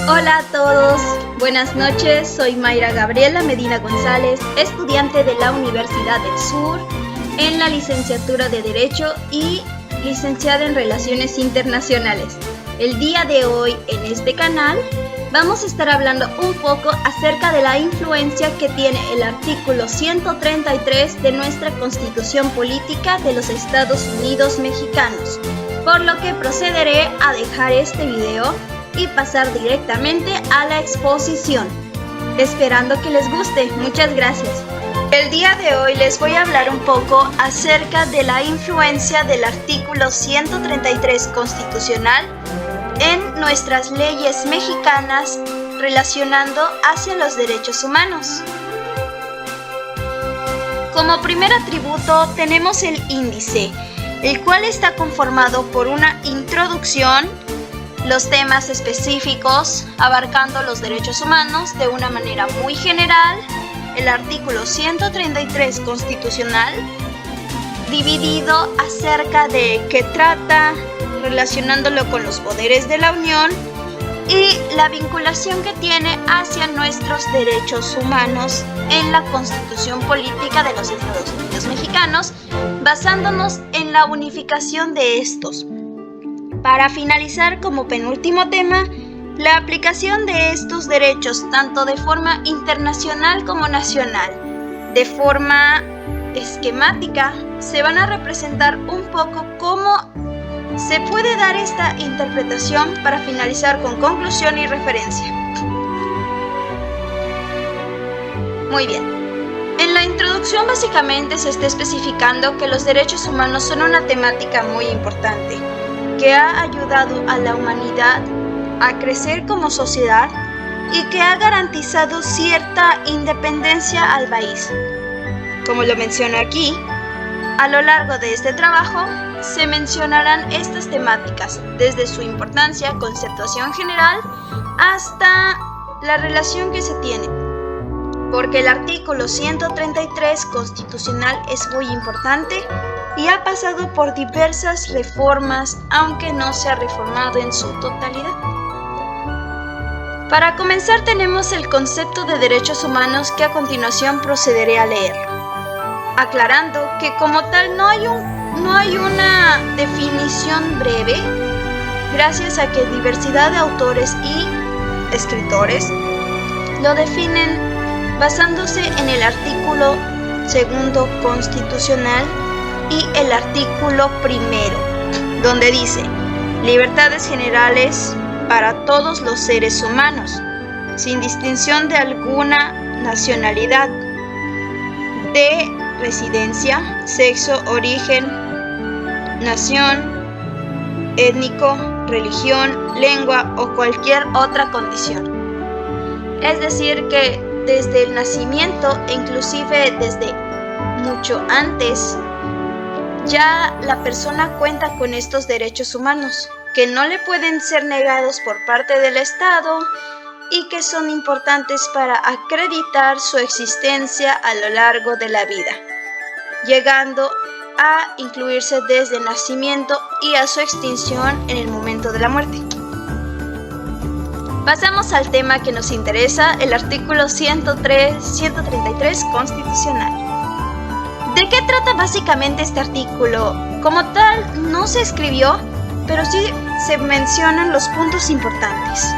Hola a todos, buenas noches, soy Mayra Gabriela Medina González, estudiante de la Universidad del Sur en la licenciatura de Derecho y licenciada en Relaciones Internacionales. El día de hoy en este canal vamos a estar hablando un poco acerca de la influencia que tiene el artículo 133 de nuestra Constitución Política de los Estados Unidos Mexicanos, por lo que procederé a dejar este video y pasar directamente a la exposición, esperando que les guste. Muchas gracias. El día de hoy les voy a hablar un poco acerca de la influencia del artículo 133 constitucional en nuestras leyes mexicanas relacionando hacia los derechos humanos. Como primer atributo tenemos el índice, el cual está conformado por una introducción, los temas específicos abarcando los derechos humanos de una manera muy general, el artículo 133 constitucional, dividido acerca de qué trata, relacionándolo con los poderes de la Unión y la vinculación que tiene hacia nuestros derechos humanos en la Constitución Política de los Estados Unidos Mexicanos, basándonos en la unificación de estos. Para finalizar, como penúltimo tema, la aplicación de estos derechos tanto de forma internacional como nacional. De forma esquemática, se van a representar un poco cómo se puede dar esta interpretación para finalizar con conclusión y referencia. Muy bien. En la introducción básicamente se está especificando que los derechos humanos son una temática muy importante, que ha ayudado a la humanidad a crecer como sociedad y que ha garantizado cierta independencia al país. Como lo menciona aquí, a lo largo de este trabajo se mencionarán estas temáticas, desde su importancia, conceptuación general, hasta la relación que se tiene, porque el artículo 133 constitucional es muy importante y ha pasado por diversas reformas, aunque no se ha reformado en su totalidad. Para comenzar tenemos el concepto de derechos humanos que a continuación procederé a leer, aclarando que como tal no hay una definición breve, gracias a que diversidad de autores y escritores lo definen basándose en el artículo 2 constitucional y el artículo 1, donde dice libertades generales para todos los seres humanos, sin distinción de alguna nacionalidad, de residencia, sexo, origen, nación, étnico, religión, lengua o cualquier otra condición. Es decir que desde el nacimiento e inclusive desde mucho antes, ya la persona cuenta con estos derechos humanos, que no le pueden ser negados por parte del Estado y que son importantes para acreditar su existencia a lo largo de la vida, llegando a incluirse desde el nacimiento y a su extinción en el momento de la muerte. Pasamos al tema que nos interesa, el artículo 133 constitucional. ¿De qué trata básicamente este artículo? Como tal, no se escribió, pero sí se mencionan los puntos importantes.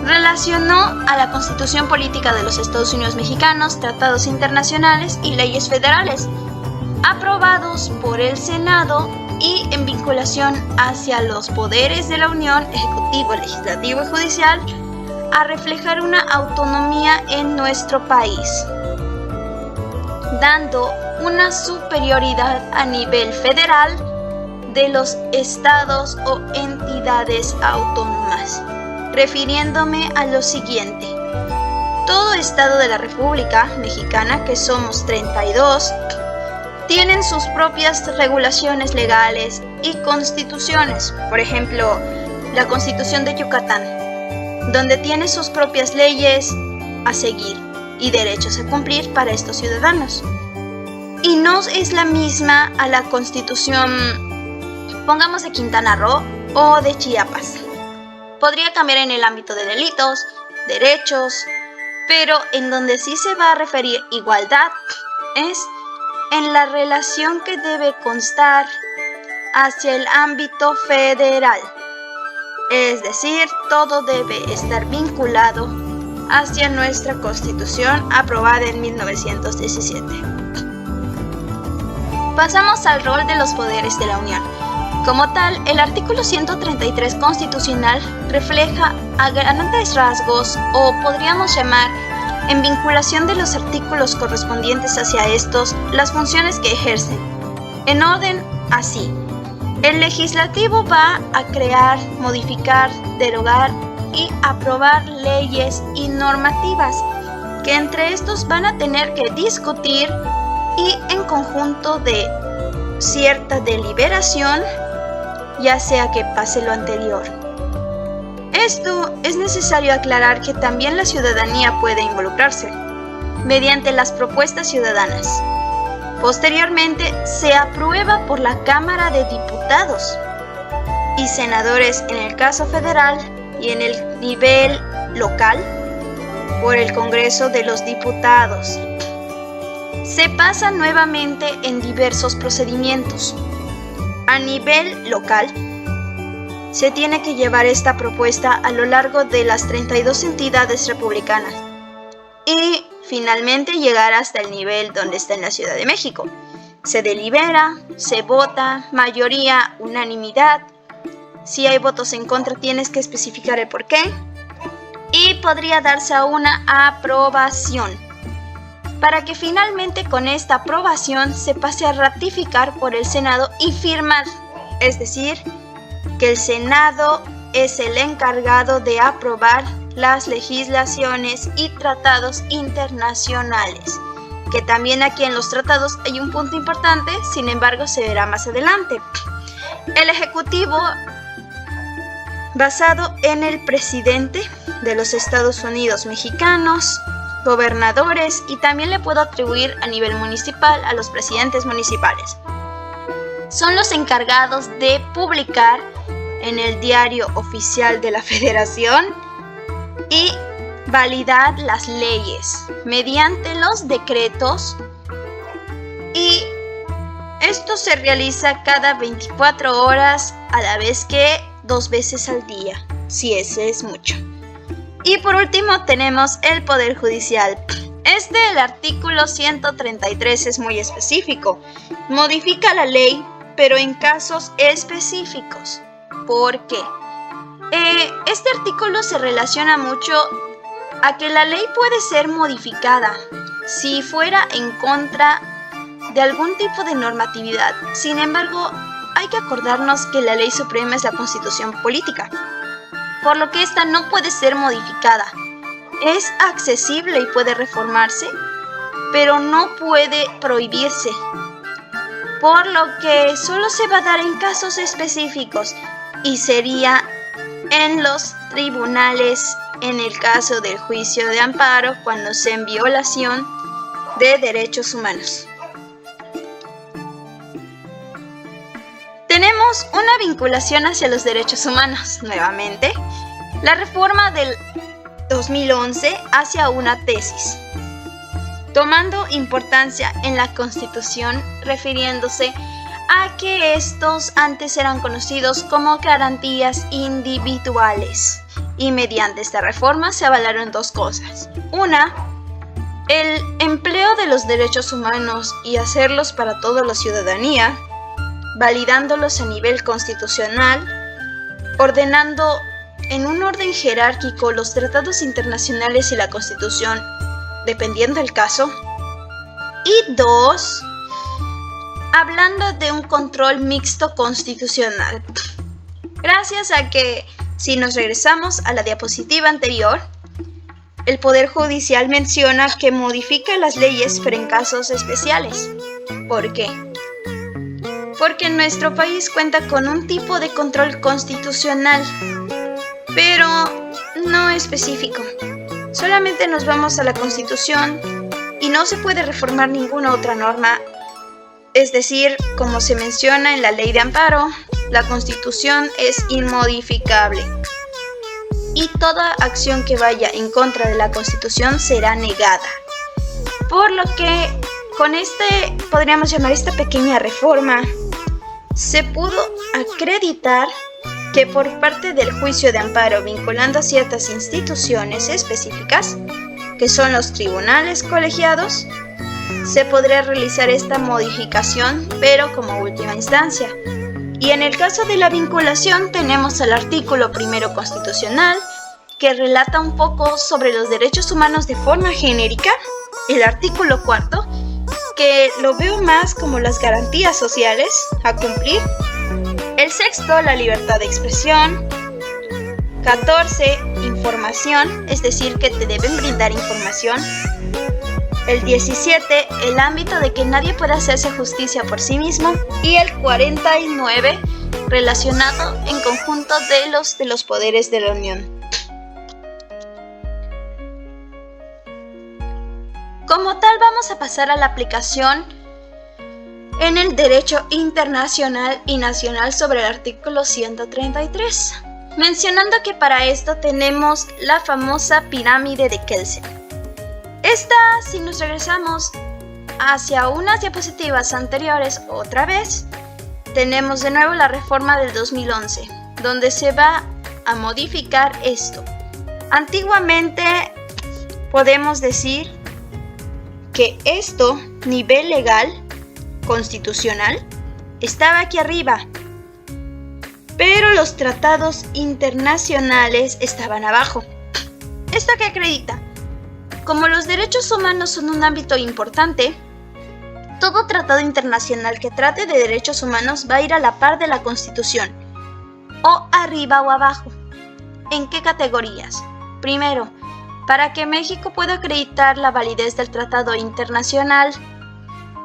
Relacionó a la Constitución Política de los Estados Unidos Mexicanos, tratados internacionales y leyes federales, aprobados por el Senado y en vinculación hacia los poderes de la Unión, Ejecutivo, Legislativo y Judicial, a reflejar una autonomía en nuestro país, dando una superioridad a nivel federal de los estados o entidades autónomas, refiriéndome a lo siguiente: todo estado de la República Mexicana, que somos 32, tienen sus propias regulaciones legales y constituciones. Por ejemplo, la Constitución de Yucatán, donde tiene sus propias leyes a seguir y derechos a cumplir para estos ciudadanos. Y no es la misma a la Constitución, pongamos, de Quintana Roo o de Chiapas. Podría cambiar en el ámbito de delitos, derechos, pero en donde sí se va a referir igualdad es en la relación que debe constar hacia el ámbito federal. Es decir, todo debe estar vinculado hacia nuestra Constitución aprobada en 1917. Pasamos al rol de los poderes de la Unión. Como tal, el artículo 133 constitucional refleja a grandes rasgos, o podríamos llamar, en vinculación de los artículos correspondientes hacia estos, las funciones que ejercen. En orden así: el legislativo va a crear, modificar, derogar y aprobar leyes y normativas que entre estos van a tener que discutir y en conjunto de cierta deliberación, ya sea que pase lo anterior. Esto es necesario aclarar que también la ciudadanía puede involucrarse mediante las propuestas ciudadanas. Posteriormente se aprueba por la Cámara de Diputados y senadores en el caso federal y en el nivel local por el Congreso de los Diputados. Se pasa nuevamente en diversos procedimientos. A nivel local, se tiene que llevar esta propuesta a lo largo de las 32 entidades republicanas y finalmente llegar hasta el nivel donde está en la Ciudad de México. Se delibera, se vota, mayoría, unanimidad. Si hay votos en contra, tienes que especificar el porqué y podría darse a una aprobación, para que finalmente con esta aprobación se pase a ratificar por el Senado y firmar, es decir, que el Senado es el encargado de aprobar las legislaciones y tratados internacionales, que también aquí en los tratados hay un punto importante, sin embargo se verá más adelante. El Ejecutivo, basado en el presidente de los Estados Unidos mexicanos, gobernadores, y también le puedo atribuir a nivel municipal a los presidentes municipales. Son los encargados de publicar en el Diario Oficial de la Federación y validar las leyes mediante los decretos, y esto se realiza cada 24 horas, a la vez que 2 veces al día, si ese es mucho. Y por último tenemos el Poder Judicial. El artículo 133 es muy específico. Modifica la ley, pero en casos específicos. ¿Por qué? Este artículo se relaciona mucho a que la ley puede ser modificada si fuera en contra de algún tipo de normatividad. Sin embargo, hay que acordarnos que la ley suprema es la Constitución política, por lo que esta no puede ser modificada. Es accesible y puede reformarse, pero no puede prohibirse, por lo que solo se va a dar en casos específicos y sería en los tribunales en el caso del juicio de amparo cuando sea en violación de derechos humanos. Tenemos una vinculación hacia los derechos humanos, nuevamente, la reforma del 2011 hacia una tesis, tomando importancia en la Constitución, refiriéndose a que estos antes eran conocidos como garantías individuales, y mediante esta reforma se avalaron 2 cosas. Una, el empleo de los derechos humanos y hacerlos para toda la ciudadanía, validándolos a nivel constitucional, ordenando en un orden jerárquico los tratados internacionales y la Constitución, dependiendo del caso. Y 2, hablando de un control mixto constitucional. Gracias a que, si nos regresamos a la diapositiva anterior, el Poder Judicial menciona que modifica las leyes pero en casos especiales. ¿Por qué? Porque nuestro país cuenta con un tipo de control constitucional, pero no específico. Solamente nos vamos a la Constitución y no se puede reformar ninguna otra norma. Es decir, como se menciona en la Ley de Amparo, la Constitución es inmodificable. y toda acción que vaya en contra de la Constitución será negada. Por lo que con podríamos llamar esta pequeña reforma, se pudo acreditar que por parte del juicio de amparo vinculando a ciertas instituciones específicas, que son los tribunales colegiados, se podría realizar esta modificación, pero como última instancia. Y en el caso de la vinculación tenemos el artículo 1 constitucional, que relata un poco sobre los derechos humanos de forma genérica, el artículo 4, que lo veo más como las garantías sociales a cumplir, el 6, la libertad de expresión, 14, información, es decir, que te deben brindar información, el 17, el ámbito de que nadie pueda hacerse justicia por sí mismo, y el 49, relacionado en conjunto de los poderes de la Unión. Como tal, vamos a pasar a la aplicación en el derecho internacional y nacional sobre el artículo 133, mencionando que para esto tenemos la famosa pirámide de Kelsen. Esta, si nos regresamos hacia unas diapositivas anteriores otra vez, tenemos de nuevo la reforma del 2011, donde se va a modificar esto. Antiguamente podemos decir que esto, nivel legal, constitucional, estaba aquí arriba, pero los tratados internacionales estaban abajo. ¿Esto qué acredita? Como los derechos humanos son un ámbito importante, todo tratado internacional que trate de derechos humanos va a ir a la par de la Constitución, o arriba o abajo. ¿En qué categorías? Primero, para que México pueda acreditar la validez del tratado internacional,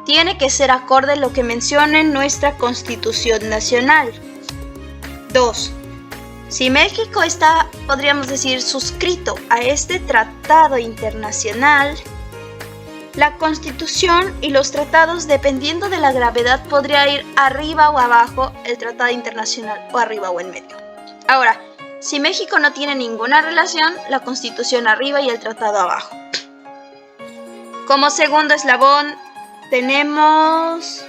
tiene que ser acorde a lo que menciona nuestra Constitución Nacional. 2. Si México está, podríamos decir, suscrito a este tratado internacional, la Constitución y los tratados, dependiendo de la gravedad, podría ir arriba o abajo el tratado internacional, o arriba o en medio. Ahora, si México no tiene ninguna relación, la Constitución arriba y el tratado abajo. Como segundo eslabón, tenemos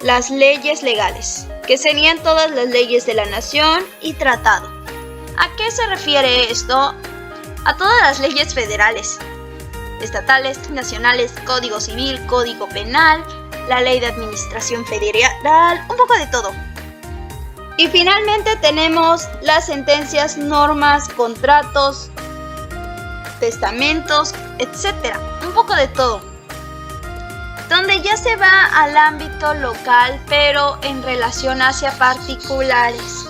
las leyes legales, que serían todas las leyes de la nación y tratado. ¿A qué se refiere esto? A todas las leyes federales, estatales, nacionales, código civil, código penal, la ley de administración federal, un poco de todo. Y finalmente tenemos las sentencias, normas, contratos, testamentos, etc. Un poco de todo. Donde ya se va al ámbito local, pero en relación hacia particulares.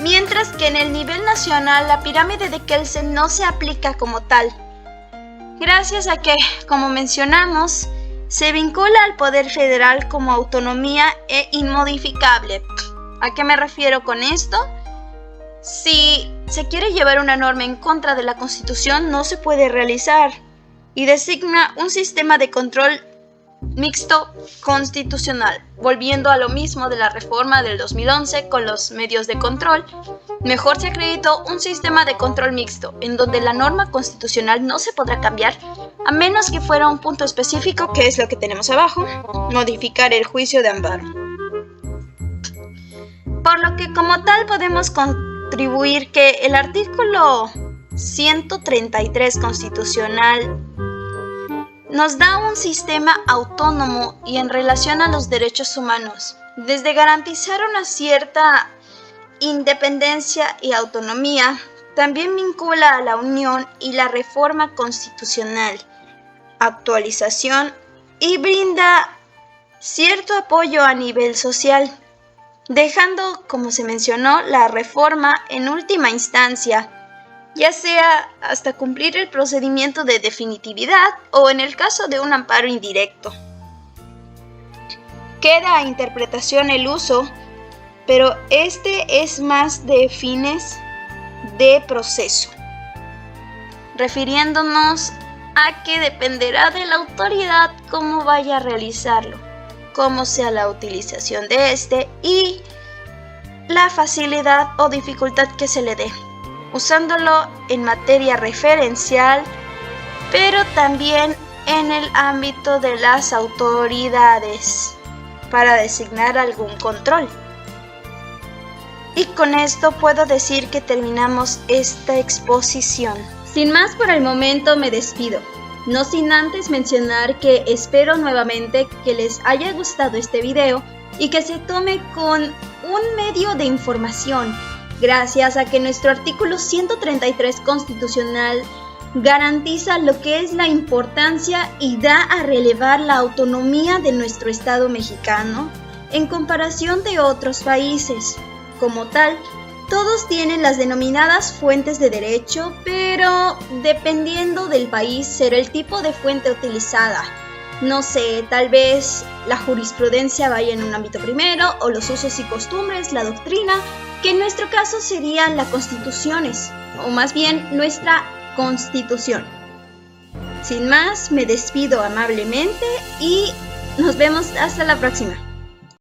Mientras que en el nivel nacional la pirámide de Kelsen no se aplica como tal. Gracias a que, como mencionamos, se vincula al poder federal como autonomía e inmodificable. ¿A qué me refiero con esto? Si se quiere llevar una norma en contra de la Constitución, no se puede realizar, y designa un sistema de control mixto constitucional, volviendo a lo mismo de la reforma del 2011 con los medios de control. Mejor se acreditó un sistema de control mixto, en donde la norma constitucional no se podrá cambiar, a menos que fuera un punto específico, que es lo que tenemos abajo, modificar el juicio de amparo. Por lo que como tal podemos contribuir que el artículo 133 constitucional nos da un sistema autónomo y en relación a los derechos humanos, desde garantizar una cierta independencia y autonomía, también vincula a la Unión y la reforma constitucional, actualización y brinda cierto apoyo a nivel social, dejando, como se mencionó, la reforma en última instancia, ya sea hasta cumplir el procedimiento de definitividad o en el caso de un amparo indirecto. Queda a interpretación el uso, pero este es más de fines de proceso, refiriéndonos a que dependerá de la autoridad cómo vaya a realizarlo, cómo sea la utilización de este y la facilidad o dificultad que se le dé, usándolo en materia referencial, pero también en el ámbito de las autoridades para designar algún control. Y con esto puedo decir que terminamos esta exposición. Sin más por el momento me despido, no sin antes mencionar que espero nuevamente que les haya gustado este video y que se tome con un medio de información, gracias a que nuestro artículo 133 constitucional garantiza lo que es la importancia y da a relevar la autonomía de nuestro Estado mexicano en comparación de otros países. Como tal, todos tienen las denominadas fuentes de derecho, pero dependiendo del país será el tipo de fuente utilizada. No sé, tal vez la jurisprudencia vaya en un ámbito primero, o los usos y costumbres, la doctrina, que en nuestro caso serían las constituciones, o más bien nuestra Constitución. Sin más, me despido amablemente y nos vemos hasta la próxima.